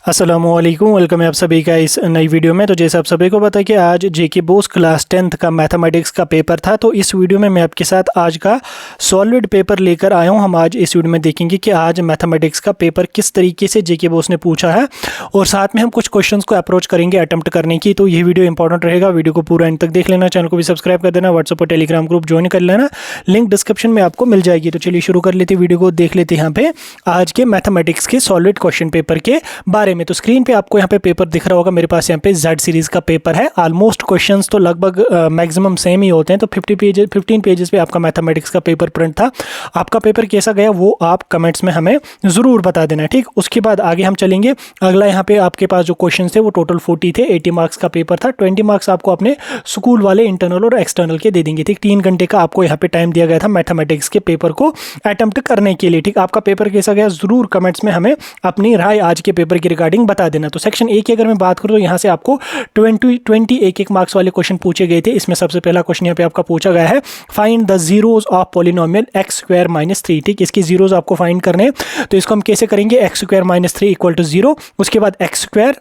अस्सलामुअलैकुम, वेलकम है आप सभी का इस नई वीडियो में। तो जैसे आप सभी को पता है कि आज जेके बोस क्लास 10th का मैथमेटिक्स का पेपर था, तो इस वीडियो में मैं आपके साथ आज का सॉलिड पेपर लेकर आया हूं। हम आज इस वीडियो में देखेंगे कि आज मैथमेटिक्स का पेपर किस तरीके से जेके बोस ने पूछा है और साथ में हम कुछ क्वेश्चंस को अप्रोच करेंगे अटेम्प्ट करने की। तो ये वीडियो इंपॉर्टेंट रहेगा, वीडियो को पूरा एंड तक देख लेना, चैनल को भी सब्सक्राइब कर देना, व्हाट्सएप और टेलीग्राम ग्रुप ज्वाइन कर लेना, लिंक डिस्क्रिप्शन में आपको मिल जाएगी। तो चलिए शुरू कर लेते वीडियो को, देख लेते यहाँ पे आज के मैथमेटिक्स के सॉलिड क्वेश्चन पेपर के बारे में। तो स्क्रीन पे आपको यहाँ पे पेपर दिख रहा होगा, मेरे पास यहाँ पे जेड सीरीज का पेपर है। ऑलमोस्ट क्वेश्चंस तो लगभग मैक्सिमम सेम ही होते हैं। तो 15 पेजेस पे आपका मैथमेटिक्स का पेपर प्रिंट था। आपका पेपर कैसा गया वो आप कमेंट्स में हमें ज़रूर बता देना, ठीक। उसके बाद आगे हम चलेंगे। अगला यहाँ पे आपके पास जो क्वेश्चन थे वो टोटल 40 थे, 80 मार्क्स का पेपर था। 20 मार्क्स आपको अपने स्कूल वाले इंटरनल और एक्सटर्नल के दे देंगे, ठीक। 3 घंटे का आपको यहाँ पे टाइम दिया गया था मैथमेटिक्स के पेपर को अटेम्प्ट करने के लिए, ठीक। आपका पेपर कैसा गया ज़रूर कमेंट्स में हमें अपनी राय आज के पेपर की रिगार्डिंग बता देना। तो सेक्शन ए की अगर मैं बात करूं तो यहाँ से आपको 20 एक मार्क्स वाले क्वेश्चन पूछे गए थे। इसमें सबसे पहला क्वेश्चन यहाँ पे आपका पूछा गया है, find the zeros of polynomial x² - 3, ठीक। इसके जीरोज आपको फाइंड करने हैं। तो इसको हम कैसे करेंगे, x² - 3 = 0। उसके बाद x²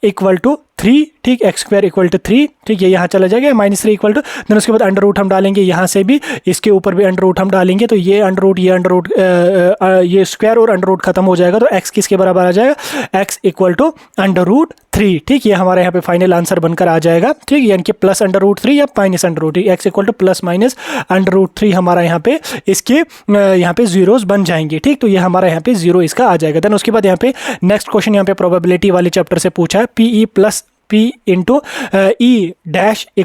= 3, ठीक। x² = 3, ठीक। ये यहाँ चला जाएगा, -3 = देन उसके बाद अंडर रूट हम डालेंगे यहाँ से भी, इसके ऊपर भी अंडर रूट हम डालेंगे। तो ये अंडर रूट ये स्क्वायर और अंडर रूट खत्म हो जाएगा। तो x किसके बराबर आ जाएगा, x = √3, ठीक। ये हमारा यहाँ पे फाइनल आंसर बनकर आ जाएगा, ठीक। यानी कि +√3 या -√3, x = ±√3 हमारा यहाँ पे इसके यहाँ पे जीरोस बन जाएंगे, ठीक। तो ये हमारा यहाँ पे जीरो इसका आ जाएगा। देन उसके बाद यहाँ पे नेक्स्ट क्वेश्चन यहाँ पे प्रोबेबिलिटी वाले चैप्टर से पूछा है, PE + P × E डैश =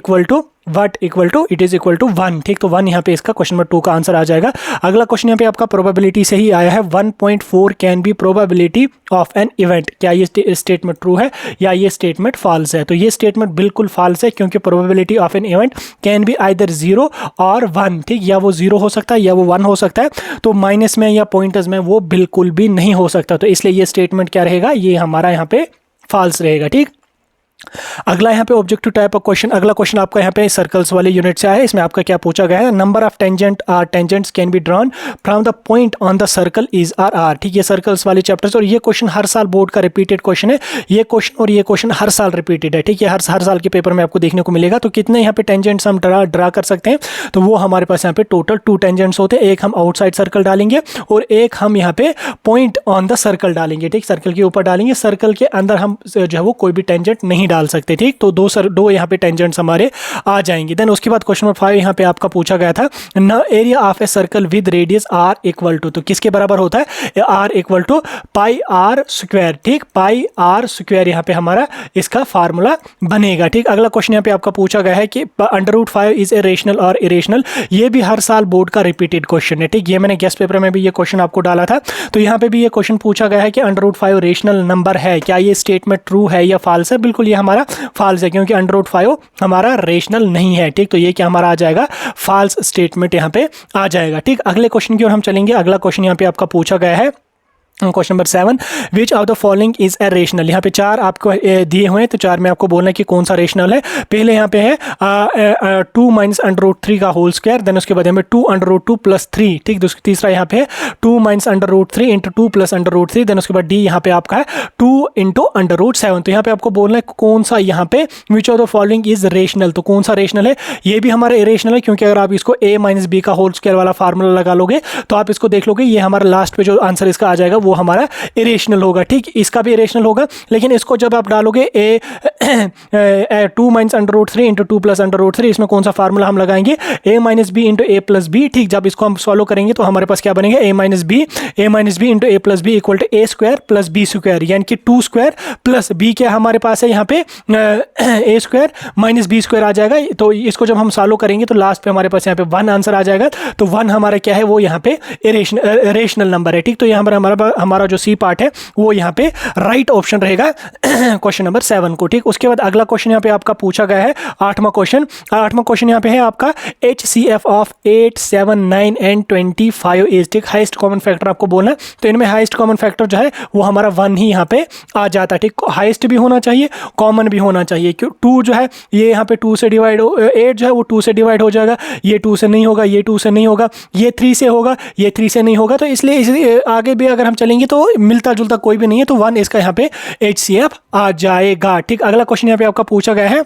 1, ठीक। तो 1 यहाँ पे इसका क्वेश्चन नंबर 2 का आंसर आ जाएगा। अगला क्वेश्चन यहाँ पे आपका प्रोबेबिलिटी से ही आया है, 1.4 can be probability of an event. क्या ये स्टेटमेंट ट्रू है या ये स्टेटमेंट फॉल्स है? तो ये स्टेटमेंट बिल्कुल फॉल्स है, क्योंकि probability of an event can be either 0 और 1, ठीक। या वो 0 हो सकता है या वो 1 हो सकता है। तो माइनस में या पॉइंटर्स में वो बिल्कुल भी नहीं हो सकता। तो इसलिए ये स्टेटमेंट क्या रहेगा, ये हमारा यहाँ पे फॉल्स रहेगा, ठीक। अगला यहाँ पे ऑब्जेक्टिव टाइप ऑफ क्वेश्चन, अगला क्वेश्चन आपका यहाँ पे सर्कल्स वाले यूनिट से आया है। इसमें आपका क्या पूछा गया है, number of tangents can be drawn from the point on the circle is R, ठीक। ये सर्कल्स वाले चैप्टर्स, और ये क्वेश्चन हर साल बोर्ड का रिपीटेड क्वेश्चन है। ये क्वेश्चन और ये क्वेश्चन हर साल रिपीटेड है, ठीक है। हर साल के पेपर में आपको देखने को मिलेगा। तो कितने यहाँ पे टेंजेंट्स हम ड्रा कर सकते हैं, तो वो हमारे पास यहाँ पे टोटल 2 टेंजेंट्स होते हैं। एक हम आउटसाइड सर्कल डालेंगे और एक हम यहाँ पे पॉइंट ऑन द सर्कल डालेंगे, ठीक। सर्कल के ऊपर डालेंगे, सर्कल के अंदर हम जो है वो कोई भी टेंजेंट नहीं डाल सकते, ठीक। तो दो यहाँ पे टेंजेंट्स हमारे आ जाएंगे। देन उसके बाद क्वेश्चन नंबर 5 यहाँ पे आपका पूछा गया था, न area of a circle with radius r = तो किसके बराबर होता है, r = πr², ठीक। πr² यहाँ पे हमारा इसका फार्मूला बनेगा, ठीक। अगला क्वेश्चन यहाँ पे आपका पूछा गया है कि √5 इज ए रेशनल और इरेशनल। ये भी हर साल बोर्ड का रिपीटेड क्वेश्चन है, ठीक। ये मैंने गेस्ट पेपर में भी ये क्वेश्चन आपको डाला था। तो यहाँ पे भी ये क्वेश्चन पूछा गया है कि √5 रेशनल नंबर है, क्या ये स्टेटमेंट ट्रू है या फॉल्स है? बिल्कुल ये हमारा फॉल्स है, क्योंकि √5 हमारा रेशनल नहीं है, ठीक। तो ये क्या हमारा आ जाएगा, फॉल्स स्टेटमेंट यहाँ पे आ जाएगा, ठीक। अगले क्वेश्चन की ओर हम चलेंगे। अगला क्वेश्चन यहाँ पे आपका पूछा गया है, question number 7, which of the following is a rational. यहाँ पे 4 आपको दिए हुए हैं, तो 4 में आपको बोलना है कि कौन सा रेशनल है। पहले यहाँ पे है 2 - √3 का होल स्क्वायर, देन उसके बाद हमें 2 √2 + 3, ठीक। तीसरा यहाँ पे है 2 - √3 × 2 + √3, देन उसके बाद डी यहाँ पे आपका है 2 × √7। तो यहाँ पे आपको बोलना है कौन सा यहाँ पे which of the following is rational. तो कौन सा रेशनल है, ये भी हमारा इरेशनल है, क्योंकि अगर आप इसको a - b का होल स्क्वायर वाला फार्मूला लगा लोगे तो आप इसको देख लोगे, ये हमारा लास्ट पे जो आंसर इसका आ जाएगा वो हमारा इरेशनल होगा, ठीक। इसका भी इरेशनल होगा, लेकिन इसको जब आप डालोगे 2 - √3 × 2 + √3, इसमें कौन सा फार्मूला हम लगाएंगे, a - b × a + b, ठीक। जब इसको हम सॉल्व करेंगे तो हमारे पास क्या बनेगा, a - b × a + b = a² + b², यानी कि 2² + b क्या हमारे पास है यहाँ पे a² - b² आ जाएगा। तो इसको जब हम सॉल्व करेंगे तो लास्ट पे हमारे पास यहाँ पे 1 आंसर आ जाएगा। तो 1 हमारा क्या है, वो यहाँ पे रेशनल नंबर है, ठीक। तो यहाँ पर हमारा जो सी पार्ट है वो यहाँ पे राइट ऑप्शन रहेगा क्वेश्चन नंबर 7 को, ठीक। उसके बाद अगला क्वेश्चन यहाँ पे आपका पूछा गया है 8वां क्वेश्चन यहाँ पे है आपका HCF ऑफ 8, 7, 9 and 25 इज, ठीक। हाईएस्ट कॉमन फैक्टर आपको बोलना है। तो इनमें हाईएस्ट कॉमन फैक्टर जो है वो हमारा 1 ही यहाँ पे आ जाता है, ठीक। हाईएस्ट भी होना चाहिए, कॉमन भी होना चाहिए। क्यों 2 जो है ये यहाँ पे 2 से डिवाइड 8 जो है वो 2 से डिवाइड हो जाएगा, ये 2 से नहीं होगा, ये 2 से नहीं होगा, ये 3 से होगा, ये 3 से नहीं होगा। तो इसलिए आगे भी अगर हम चलेंगे तो मिलता जुलता कोई भी नहीं है, तो 1 इसका यहाँ पे HCF आ जाएगा। ठीक, अगला क्वेश्चन यहाँ पे आपका पूछा गया है,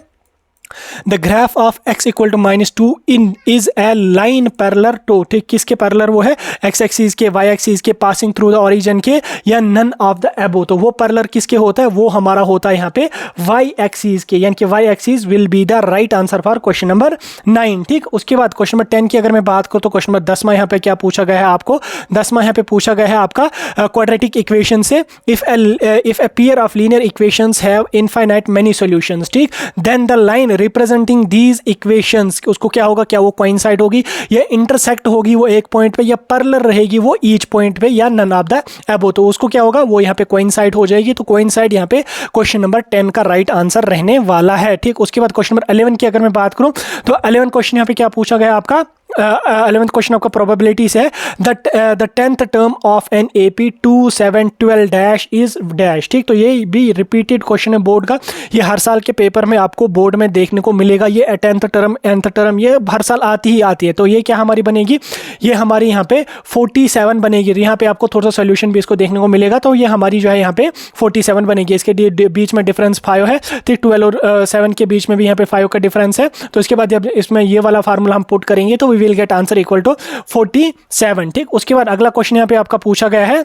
the graph of x equal to -2 in is a line parallel to, ठीक, किसके पैरेलल वो है, x एक्सिस के, y एक्सिस के, पासिंग थ्रू द ओरिजिन के, या नन ऑफ द अबो। तो वो पैरेलल किसके होता है, वो हमारा होता है यहाँ पे y एक्सिस के, यानी कि y axis will be the right answer for question number 9। ठीक, उसके बाद क्वेश्चन नंबर 10 की अगर मैं बात करूँ तो क्वेश्चन नंबर 10वां यहाँ पे क्या पूछा गया है आपको, 10वां यहाँ पे पूछा गया है आपका क्वाड्रेटिक इक्वेशन से, if a pair of linear equations have infinite many solutions, ठीक, then the line representing these equations, उसको क्या होगा, क्या वो कोइंसाइड होगी या इंटरसेक्ट होगी वो एक पॉइंट पे, या पैरेलल रहेगी वो ईच पॉइंट पे, या नन ऑफ द अबो। तो उसको क्या होगा, वो यहाँ पे कोइंसाइड हो जाएगी। तो कोइंसाइड यहाँ पे क्वेश्चन नंबर 10 का राइट आंसर रहने वाला है। ठीक, उसके बाद क्वेश्चन नंबर 11 की अगर मैं बात करूं तो 11 क्वेश्चन यहाँ पे क्या पूछा गया आपका, 11th क्वेश्चन आपका प्रोबेबिलिटी से है, the 10th term of an AP 2712 dash is dash. ठीक, तो ये भी रिपीटेड क्वेश्चन है बोर्ड का, ये हर साल के पेपर में आपको बोर्ड में देखने को मिलेगा। ये 10th टर्म nth टर्म ये हर साल आती ही आती है। तो ये क्या हमारी बनेगी, ये हमारी यहाँ पे 47 बनेगी। यहाँ पे आपको थोड़ा सा सोल्यूशन भी इसको देखने को मिलेगा। तो ये हमारी जो है यहाँ पे 47 बनेगी। इसके बीच में डिफरेंस 5 है, ठीक, 12 और 7 के बीच में भी यहाँ पे 5 का डिफरेंस है। तो इसके बाद जब इसमें ये वाला फार्मूला हम पुट करेंगे तो will get answer equal to 47। ठीक, उसके बाद अगला क्वेश्चन यहाँ पे आपका पूछा गया है,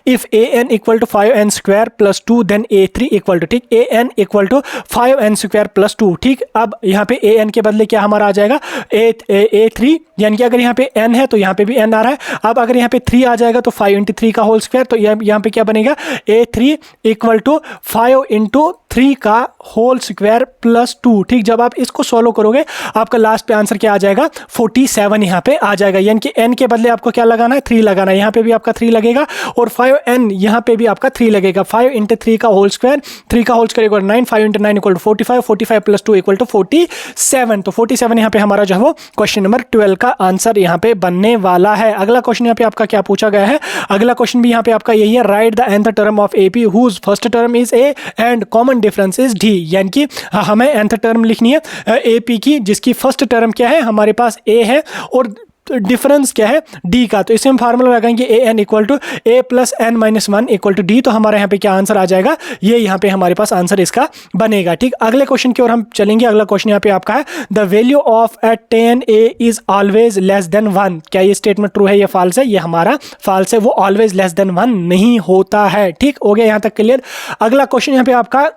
if an equal to 5n square plus 2 then a3 equal to, ठीक, an equal to 5n square plus 2। ठीक, अब यहाँ पे an के बदले क्या हमारा आ जाएगा, a3, यानी कि अगर यहाँ पे n है तो यहाँ पे भी n आ रहा है। अब अगर यहाँ पे 3 आ जाएगा तो 5 × 3 का होल स्क्वायर, तो यहाँ पे क्या बनेगा, a3 इक्वल टू 5 × 3 का होल स्क्वायर प्लस 2। ठीक, जब आप इसको सॉल्व करोगे आपका लास्ट पे आंसर क्या आ जाएगा, 47 यहाँ पे आ जाएगा। यानी कि n के बदले आपको क्या लगाना है, 3 लगाना है। यहाँ पे भी आपका 3 लगेगा और 5n यहाँ पे भी आपका 3 लगेगा। 5 × 3 का होल स्क्वायर, 3 का whole square equal 9, 5 × 9 equal 45, 45 plus 2 equal to 47। तो 47 यहाँ पे हमारा जो है वो क्वेश्चन नंबर 12 का आंसर यहाँ पे बनने वाला है। अगला क्वेश्चन यहाँ पे आपका क्या पूछा गया है, अगला क्वेश्चन भी यहाँ पे आपका यही है, write the nth term of AP whose first term is a and common difference is d। यानी कि हमें nth टर्म लिखनी है AP की, जिसकी फर्स्ट टर्म क्या है, हमारे पास a है और डिफरेंस क्या है, d का। तो इसे हम फार्मूला लगाएंगे an equal to a plus n minus 1 equal to d। तो हमारे यहाँ पे क्या आंसर आ जाएगा, ये यहाँ पे हमारे पास आंसर इसका बनेगा। ठीक, अगले क्वेश्चन की ओर हम चलेंगे। अगला क्वेश्चन यहाँ पे आपका है, the value of A 10a is always less than 1। क्या ये स्टेटमेंट ट्रू है या फॉल्स है, ये हमारा फॉल्स है, वो ऑलवेज लेस देन 1 नहीं होता है। ठीक, हो गया यहाँ तक क्लियर। अगला क्वेश्चन यहाँ पे आपका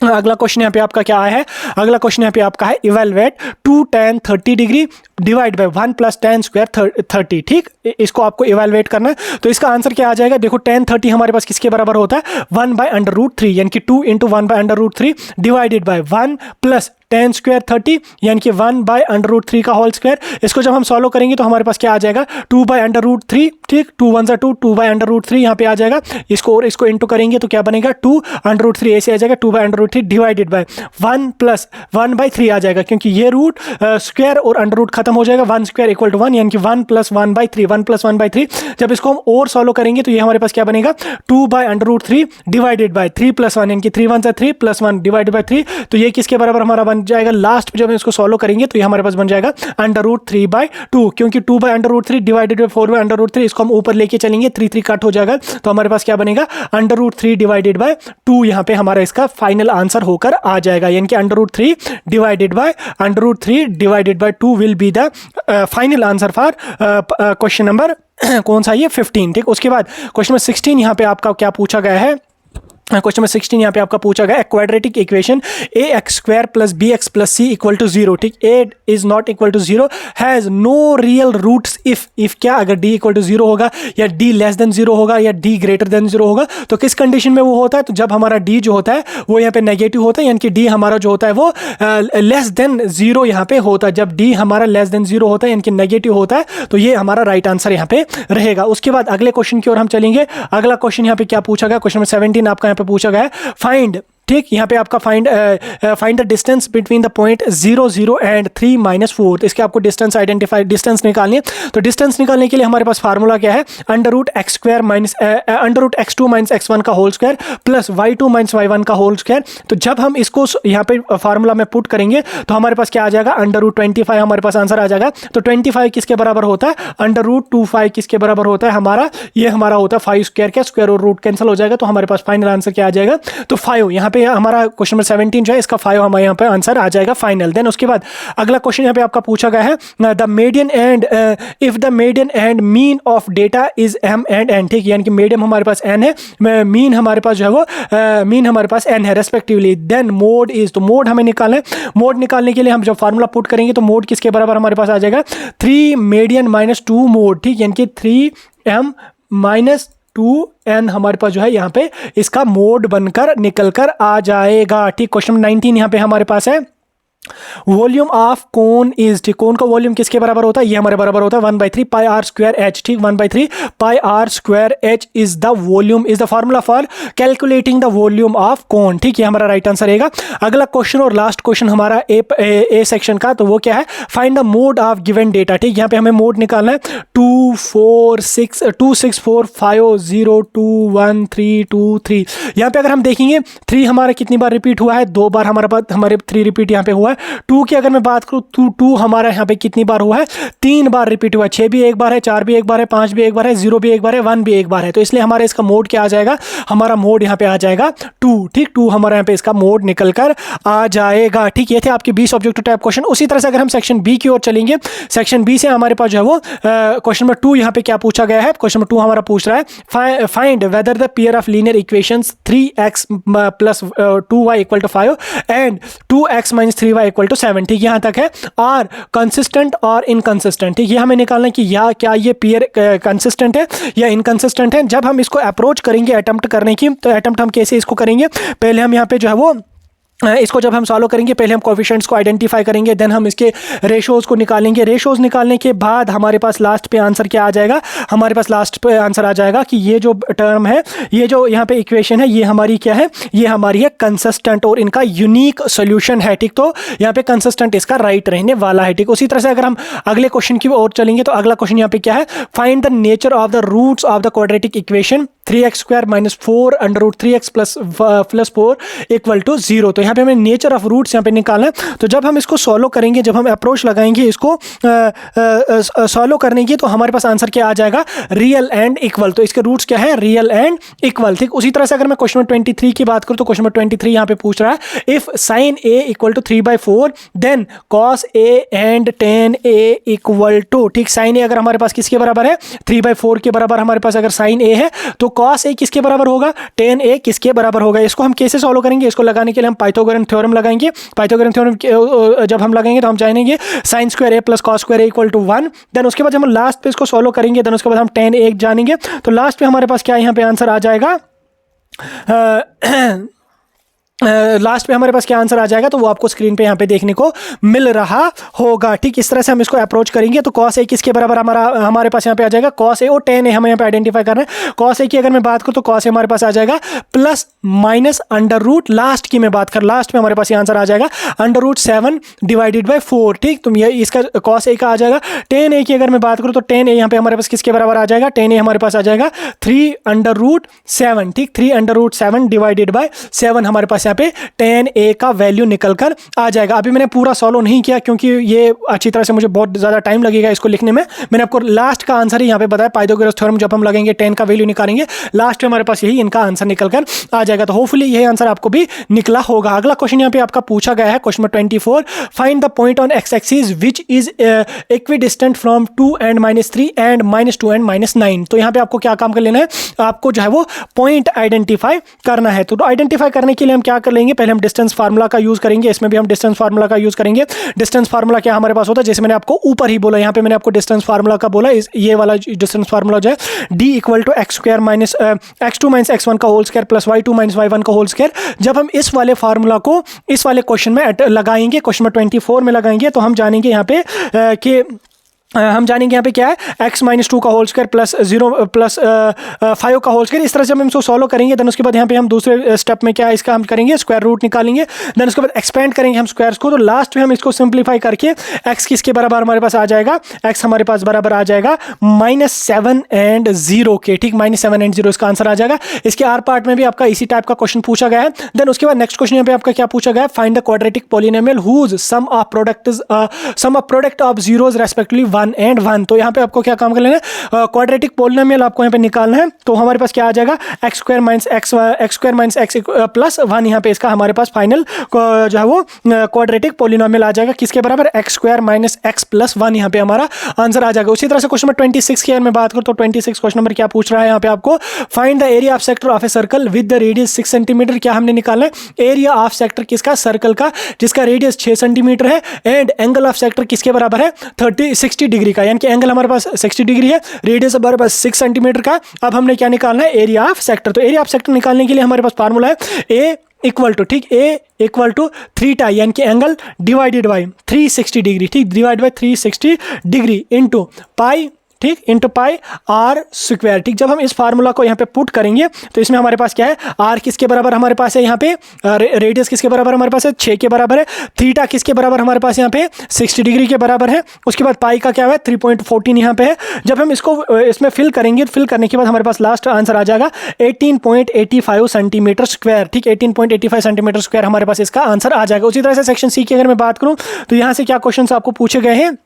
अगला क्वेश्चन यहाँ पे आपका क्या है, अगला क्वेश्चन यहाँ पे आपका है, evaluate 2 tan 30 degree divide by 1 plus tan square 30। ठीक, इसको आपको इवेलुएट करना है। तो इसका आंसर क्या आ जाएगा, देखो tan 30 हमारे पास किसके बराबर होता है, 1/√3, यानी कि 2 × 1/√3 divided by 1 plus tan square 30, यानी कि 1/√3 का होल स्क्वायर। इसको जब हम सॉल्व करेंगे तो हमारे पास क्या आ जाएगा, 2/√3। ठीक, 2 1 2, 2/√3 यहाँ पे आ जाएगा। इसको और इसको इंटू करेंगे तो क्या बनेगा, 2√3 ऐसे आ जाएगा, 2/√3 डिवाइडेड बाय 1 प्लस 1/3 आ जाएगा, क्योंकि ये रूट स्क्वायर और अंडर रूट खत्म हो जाएगा। 1 स्क्वायर इक्वल टू 1, यानी कि 1 प्लस 1/3, 1 प्लस 1/3। जब इसको हम और सॉल्व करेंगे तो ये हमारे पास क्या बनेगा, 2/√3 डिवाइडेड बाय 3 प्लस 1, यानी कि 3 1 3 प्लस 1 डिवाइडेड बाय 3। तो ये किसके बराबर हमारा बन जाएगा, लास्ट में जब हम इसको सॉल्व करेंगे तो ये हमारे पास बन जाएगा √3/2, क्योंकि 2/√3 डिवाइडेड बाय 4/√3, इसको हम ऊपर लेके चलेंगे, 3 3 कट हो जाएगा। तो हमारे पास क्या बनेगा, √3 डिवाइडेड बाय 2 यहाँ पे हमारा इसका फाइनल आंसर होकर आ जाएगा। यानी कि √3 divided by 2 will be the final answer for question number कौन सा, ये 15। ठीक, उसके बाद क्वेश्चन नंबर 16 यहाँ पे आपका क्या पूछा गया है, क्वेश्चन नंबर 16 यहाँ पे आपका पूछा गया, quadratic equation ax² plus bx plus c equal to 0। ठीक, a is not equal to 0 has no real roots if क्या, अगर d इक्वल टू 0 होगा या d लेस देन 0 होगा या d ग्रेटर देन 0 होगा, तो किस कंडीशन में वो होता है, तो जब हमारा d जो होता है वो यहाँ पे नेगेटिव होता है, यानी कि d हमारा जो होता है वो लेस देन 0 यहाँ पे होता है। जब d हमारा लेस देन 0 होता है यानी कि नेगेटिव होता है, तो ये हमारा राइट आंसर यहाँ पे रहेगा। उसके बाद अगले क्वेश्चन की ओर हम चलेंगे। अगला क्वेश्चन यहाँ पे क्या पूछा गया, क्वेश्चन नंबर 17 आपका पे पूछा गया है, फाइंड ठीक, यहाँ पे आपका find the distance between the point 0 0 and 3 -4। तो इसके आपको डिस्टेंस निकालनी है। तो डिस्टेंस निकालने के लिए हमारे पास फार्मूला क्या है, √x2 - x1 का whole square plus y2 - y1 का होल स्क्वायर। तो जब हम इसको यहाँ पे फार्मूला में पुट करेंगे तो हमारे पास क्या आ जाएगा, √25 हमारे पास आंसर आ जाएगा। तो 25 किसके बराबर होता है, √25 किसके बराबर होता है, हमारा ये हमारा होता है 5 स्क्वायर का स्क्वायर और रूट कैंसिल हो जाएगा। तो हमारे पास फाइनल आंसर क्या आ जाएगा, तो 5। यहाँ पे हमारा क्वेश्चन नंबर 17 जो है इसका 5 हमारे यहाँ पे आंसर आ जाएगा फाइनल। देन उसके बाद अगला क्वेश्चन यहाँ पे आपका पूछा गया है, the median and if the median and mean of data is m and n। ठीक, यानी कि मीडियम हमारे पास n है, मीन हमारे पास जो है वो मीन हमारे पास n है रेस्पेक्टिवली। देन मोड इज, तो मोड हमें निकालना है। मोड निकालने के लिए हम जब फार्मूला पुट करेंगे तो मोड किसके बराबर हमारे पास आ जाएगा, 3 मीडियन - 2 मोड। ठीक, यानी कि 3m - 2n हमारे पास जो है यहाँ पे इसका मोड बनकर निकल कर आ जाएगा। ठीक, क्वेश्चन 19 यहाँ पे हमारे पास है, वॉल्यूम ऑफ कोन इज। ठीक, कोन का वॉल्यूम किसके बराबर होता है, ये हमारे बराबर होता है 1/3 पाई r स्क्वायर h। ठीक, 1/3 पाई r square h is the volume, is the formula for calculating the volume of cone. ठीक, ये हमारा राइट आंसर रहेगा। अगला क्वेश्चन और लास्ट क्वेश्चन हमारा ए सेक्शन का, तो वो क्या है, find the mode of given data. ठीक, यहाँ पे हमें मोड निकालना है 2 4 6 2 6 4 5 0 2 1 3 2 3। यहाँ पे अगर हम देखेंगे 3 हमारा कितनी बार रिपीट हुआ है, 2 बार हमारे पास 3 रिपीट यहाँ पे हुआ है। 2 की अगर मैं बात करूँ तो 2 हमारा यहाँ पे कितनी बार हुआ है, 3 बार रिपीट हुआ है। 6 भी एक बार है, 4 भी एक बार है, 5 भी एक बार है, 0 भी एक बार है, 1 भी एक बार है। तो इसलिए हमारे इसका मोड क्या आ जाएगा, हमारा मोड यहाँ पे आ जाएगा 2। ठीक, 2 हमारा यहाँ पे इसका मोड निकल कर आ जाएगा। ठीक, ये थे आपके 20 ऑब्जेक्टिव टाइप क्वेश्चन। उसी तरह से अगर हम सेक्शन बी की ओर चलेंगे, सेक्शन बी से हमारे पास जो है वो क्वेश्चन नंबर 2 यहाँ पे क्या पूछा गया है, क्वेश्चन नंबर 2 हमारा पूछ रहा है, find whether the pair of linear equations 3x + 2y = 5 and 2x - 3y = 7। ठीक, यहाँ तक है, आर कंसिस्टेंट और इनकंसिस्टेंट। ठीक, ये हमें निकालना है कि या क्या ये पेयर कंसिस्टेंट है या इनकंसिस्टेंट है। जब हम इसको अप्रोच करेंगे अटेम्प्ट करने की, तो अटेम्प्ट हम कैसे इसको करेंगे, पहले हम यहाँ पे जो है वो इसको जब हम सॉल्व करेंगे, पहले हम कोएफिशिएंट्स को आइडेंटिफाई करेंगे, देन हम इसके रेशोज़ को निकालेंगे। रेशोज़ निकालने के बाद हमारे पास लास्ट पे आंसर क्या आ जाएगा, हमारे पास लास्ट पे आंसर आ जाएगा कि ये जो टर्म है, ये जो यहाँ पे इक्वेशन है, ये हमारी क्या है, ये हमारी है कंसिस्टेंट और इनका यूनिक सोल्यूशन है। ठीक, तो यहाँ पे कंसिस्टेंट इसका राइट रहने वाला है। ठीक, उसी तरह से अगर हम अगले क्वेश्चन की ओर चलेंगे तो अगला क्वेश्चन यहाँ पे क्या है, find the nature of the roots of the quadratic equation 3x² - 4 √3x + 4 = 0। तो यहाँ पे हमें नेचर ऑफ रूट्स यहाँ पे निकालना है। तो जब हम इसको सॉल्व करेंगे, जब हम अप्रोच लगाएंगे इसको सॉल्व करने की, तो हमारे पास आंसर क्या आ जाएगा, रियल एंड इक्वल। तो इसके रूट्स क्या है, रियल एंड इक्वल। ठीक, उसी तरह से अगर मैं क्वेश्चन नंबर 23 की बात करूँ तो क्वेश्चन नंबर 23 यहाँ पे पूछ रहा है, if sin a = 3/4 then cos a and tan a = ठीक, sin a अगर हमारे पास किसके बराबर है, 3/4 के बराबर हमारे पास अगर sin a है, तो cos a किसके बराबर होगा, tan a किसके बराबर होगा। इसको हम कैसे सॉल्व करेंगे, इसको लगाने के लिए हम पाइथागोरन थ्योरम लगाएंगे। पाइथागोरन थ्योरम जब हम लगाएंगे तो हम जानेंगे sin² a + cos² a = 1। Then उसके बाद जब हम लास्ट पे इसको सॉल्व करेंगे, देन उसके बाद हम tan a जानेंगे। तो लास्ट पे हमारे पास क्या यहाँ पे आंसर आ जाएगा, लास्ट पे हमारे पास क्या आंसर आ जाएगा, तो वो आपको स्क्रीन पे यहाँ पे देखने को मिल रहा होगा। ठीक, इस तरह से हम इसको अप्रोच करेंगे। तो cos a किसके बराबर हमारे पास यहाँ पे आ जाएगा, cos a और tan a हमें यहाँ पे आइडेंटिफाई करना है। cos a की अगर मैं बात करूँ तो cos a हमारे पास आ जाएगा +- लास्ट की मैं बात कर, लास्ट में हमारे पास ये आंसर आ जाएगा √7 / 4। ठीक, तो ये इसका cos a का आ जाएगा। tan a की अगर मैं बात करूँ तो tan a यहाँ पे हमारे पास किसके बराबर आ जाएगा, tan a हमारे पास आ जाएगा 3√7। ठीक, 3√7 / 7 हमारे पास यहाँ पे tan a का वैल्यू निकलकर आ जाएगा। अभी मैंने पूरा सॉल्व नहीं किया क्योंकि ये अच्छी तरह से मुझे बहुत ज़्यादा टाइम लगेगा इसको लिखने में। मैंने आपको लास्ट का आंसर ही यहाँ पे बताया, पाइथागोरस थ्योरम जब हम लगेंगे tan का वैल्यू निकालेंगे, लास्ट में हमारे पास यही इनका आंसर निकलकर आ जाएगा। तो होपफुली यही आंसर आपको भी निकला होगा। अगला क्वेश्चन यहाँ पे आपका पूछा गया है, question number 24, find the point on x axis which is equidistant from 2 and -3 and -2 and -9। तो यहाँ पे आपको क्या काम कर लेना है, आपको जो है वो पॉइंट आइडेंटिफाई करना है। तो आइडेंटिफाई करने के लिए हम क्या कर लेंगे, पहले हम डिस्टेंस फार्मूला का यूज करेंगे। इसमें भी हम डिस्टेंस फार्मूला का यूज करेंगे। डिस्टेंस फार्मूला क्या हमारे पास होता है, जैसे मैंने आपको ऊपर ही बोला, यहाँ पे मैंने आपको डिस्टेंस फार्मूला का बोला, ये वाला डिस्टेंस फार्मूला जो है d = x2 - x1 का whole square plus y2 - y1 का होल स्क्वायर। जब हम इस वाले फार्मूला को इस वाले क्वेश्चन में लगाएंगे, क्वेश्चन नंबर 24 में लगाएंगे, तो हम जानेंगे यहाँ पे कि हम जानेंगे यहाँ पे क्या है, x माइनस 2 का होल स्क्वायर प्लस 0 प्लस 5 का होल स्क्वायर। इस तरह से हम इसको सॉल्व करेंगे। देन उसके बाद यहाँ पे हम दूसरे स्टेप में क्या है, इसका हम करेंगे स्क्वायर रूट निकालेंगे। देन उसके बाद एक्सपेंड करेंगे हम स्क्वायर्स को। तो लास्ट में हम इसको सिंप्लीफाई करके x किसके बराबर हमारे पास आ जाएगा, x हमारे पास बराबर आ जाएगा -7 and 0 के। ठीक, -7 and 0 इसका आंसर आ जाएगा। इसके आर पार्ट में भी आपका इसी टाइप का क्वेश्चन पूछा गया है। देन उसके बाद नेक्स्ट क्वेश्चन यहाँ पे आपका क्या पूछा गया है, find the quadratic polynomial whose sum of product of zeros respectively 1 and 1। तो यहाँ पे आपको क्या काम कर लेना है, क्वाड्रेटिक पॉलिनोमियल आपको यहाँ पे निकालना है। तो हमारे पास क्या आ जाएगा, x square minus x plus 1। यहाँ पे इसका हमारे पास फाइनल जो है वो क्वाड्रेटिक पॉलिनोमियल आ जाएगा किसके बराबर, x square minus x plus 1। यहाँ पे हमारा आंसर आ जाएगा। उसी तरह से क्वेश्चन नंबर 26 की अगर मैं बात करूँ तो 26 क्वेश्चन नंबर क्या पूछ रहा है यहाँ पे आपको, find the area of sector of a circle with the radius 6 centimetre. क्या हमने निकालना है, एरिया ऑफ सेक्टर किसका, सर्कल का, जिसका रेडियस 6 सेंटीमीटर है। एंड एंगल ऑफ सेक्टर किसके बराबर है, 60 डिग्री का। यानी कि एंगल हमारे पास 60 डिग्री है, रेडियस हमारे पास 6 सेंटीमीटर का। अब हमने क्या निकालना है, एरिया ऑफ सेक्टर। तो एरिया ऑफ सेक्टर निकालने के लिए हमारे पास फार्मूला है ए इक्वल टू, ठीक, ए इक्वल टू 3 यानी कि एंगल डिवाइडेड बाई 360 डिग्री, ठीक, divide by 360 degree into pi, ठीक, इंटू पाई आर स्क्वायर। ठीक, जब हम इस फार्मूला को यहाँ पे पुट करेंगे तो इसमें हमारे पास क्या है, आर किसके बराबर हमारे पास है, यहाँ पे रेडियस किसके बराबर हमारे पास है, 6 के बराबर है। थीटा किसके बराबर हमारे पास यहाँ पे 60 डिग्री के बराबर है। उसके बाद पाई का क्या है 3.14 यहाँ पे है। जब हम इसको इसमें फिल करेंगे, फिल करने के बाद हमारे पास लास्ट आंसर आ जाएगा 18.85 सेंटीमीटर स्क्वायर। ठीक, 18.85 सेंटीमीटर स्क्वायर हमारे पास इसका आंसर आ जाएगा। उसी तरह से सेक्शन सी की अगर मैं बात करूँ तो यहाँ से क्या क्वेश्चन आपको पूछे गए हैं,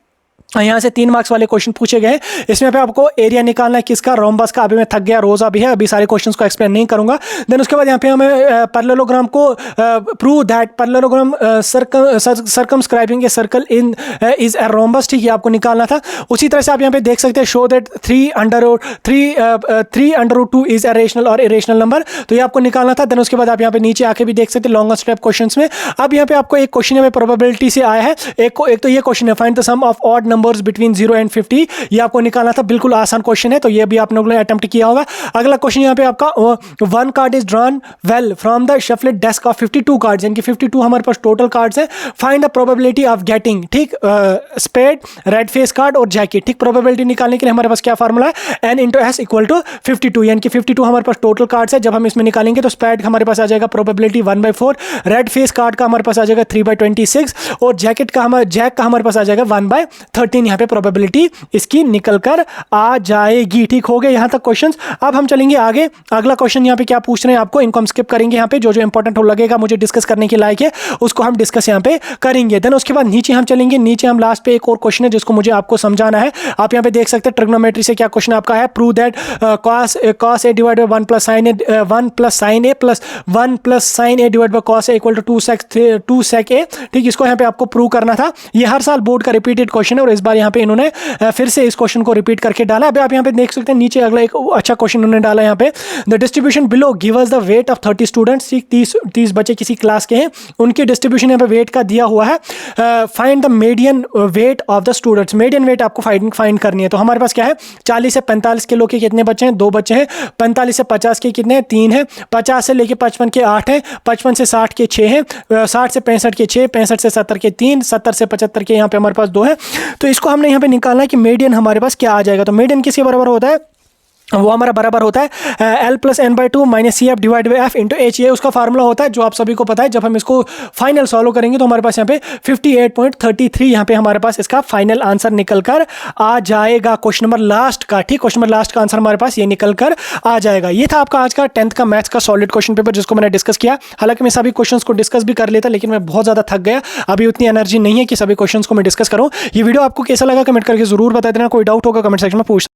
यहाँ से 3 मार्क्स वाले क्वेश्चन पूछे गए। इसमें पे आपको एरिया निकालना है किसका, रोम्बस का। अभी मैं थक गया, रोजा भी है, अभी सारे क्वेश्चंस को एक्सप्लेन नहीं करूंगा। देन उसके बाद यहाँ पे हमें पैरेललोग्राम को prove that parallelogram circumscribing a circle in is a rhombus. ठीक, ये आपको निकालना था। उसी तरह से आप यहाँ पे देख सकते हैं, show that 3√2 is a rational और इरेशनल नंबर। तो ये आपको निकालना था। देन उसके बाद आप यहाँ पे नीचे आके भी देख सकते हैं लॉन्गर स्टेप क्वेश्चंस में। अब यहाँ पे आपको एक क्वेश्चन है प्रोबेबिलिटी से आया है। एक तो ये क्वेश्चन है, find the sum of odd numbers between 0 and 50। ये आपको निकालना था। बिल्कुल आसान क्वेश्चन है, तो ये भी आप लोगों ने अटेम्प्ट किया होगा। अगला क्वेश्चन यहाँ पे आपका 1 card is drawn well from the shuffled desk of 52 cards, यानी कि 52 हमारे पास टोटल कार्ड्स हैं। Find the probability of getting, ठीक, स्पेड, रेड फेस कार्ड और जैकेट। ठीक, प्रोबेबिलिटी निकालने के लिए हमारे पास क्या फार्मूला है, n into S equal to 52, यानी कि 52 हमारे पास टोटल कार्ड्स है। जब हम इसमें निकालेंगे तो स्पेड हमारे पास आ जाएगा प्रोबेबिलिटी 1/4, रेड फेस कार्ड का हमारे पास आ जाएगा 3/26 और जैकेट का जैक का हमारे पास आ जाएगा 1/13। यहाँ पे प्रोबेबिलिटी इसकी निकल कर आ जाएगी। ठीक हो गए यहाँ तक क्वेश्चंस। अब हम चलेंगे आगे। अगला क्वेश्चन यहाँ पे क्या पूछ रहे हैं आपको, इनको हम स्किप करेंगे। यहाँ पे जो जो इंपॉर्टेंट हो लगेगा मुझे डिस्कस करने के लायक है उसको हम डिस्कस यहाँ पे करेंगे। देन उसके बाद नीचे हम चलेंगे। नीचे हम लास्ट पे एक और क्वेश्चन है जिसको मुझे आपको समझाना है। आप यहाँ पे देख सकते हैं ट्रिग्नोमेट्री से क्या क्वेश्चन आपका है, prove that cos a divide by 1 plus sine a plus 1 plus sine a divide by cos a equal to 2 sec a। ठीक, इसको यहाँ पे आपको प्रूव करना था। ये हर साल बोर्ड का रिपीटेड क्वेश्चन है और इस बार यहाँ पे इन्होंने फिर से इस क्वेश्चन को रिपीट करके डाला। अभी आप यहाँ पे देख सकते हैं नीचे अगला एक अच्छा क्वेश्चन उन्होंने डाला यहाँ पे, the distribution below give us the weight of 30 students. 30 बच्चे किसी क्लास के हैं, उनके डिस्ट्रीब्यूशन यहाँ पे वेट का दिया हुआ है। Find the median weight of the students. Median weight आपको फाइंड करनी है। तो हमारे पास क्या है, 40 से 45 किलो के कितने बच्चे हैं, 2 बच्चे हैं। 45 से 50 के कितने हैं, 3 हैं। 50 से लेके 55 के 8 हैं। 55 से 60 के 6 हैं। 60 से 65 के 6, 65 से 70 के 3, 70 से 75 के यहाँ पे हमारे पास 2 हैं। तो इसको हमने यहाँ पे निकालना है कि मीडियन हमारे पास क्या आ जाएगा। तो मीडियन किसके बराबर होता है, वो हमारा बराबर होता है L plus n/2 minus c f divide by f into h. ये उसका फार्मूला होता है जो आप सभी को पता है। जब हम इसको फाइनल सॉल्व करेंगे तो हमारे पास यहाँ पे 58.33 यहाँ पे हमारे पास इसका फाइनल आंसर निकल कर आ जाएगा क्वेश्चन नंबर लास्ट का। ठीक, क्वेश्चन नंबर लास्ट का आंसर हमारे पास ये निकल कर आ जाएगा। ये था आपका आज का 10th का मैथ्स का सॉलिड क्वेश्चन पेपर जिसको मैंने डिस्कस किया। हालांकि मैं सभी क्वेश्चंस को डिस्कस भी कर लेता लेकिन मैं बहुत ज़्यादा थक गया, अभी उतनी एनर्जी नहीं है कि सभी क्वेश्चंस को मैं डिस्कस करूँ। ये वीडियो आपको कैसा लगा कमेंट करके जरूर बता देना। कोई डाउट होगा कमेंट सेक्शन में पूछ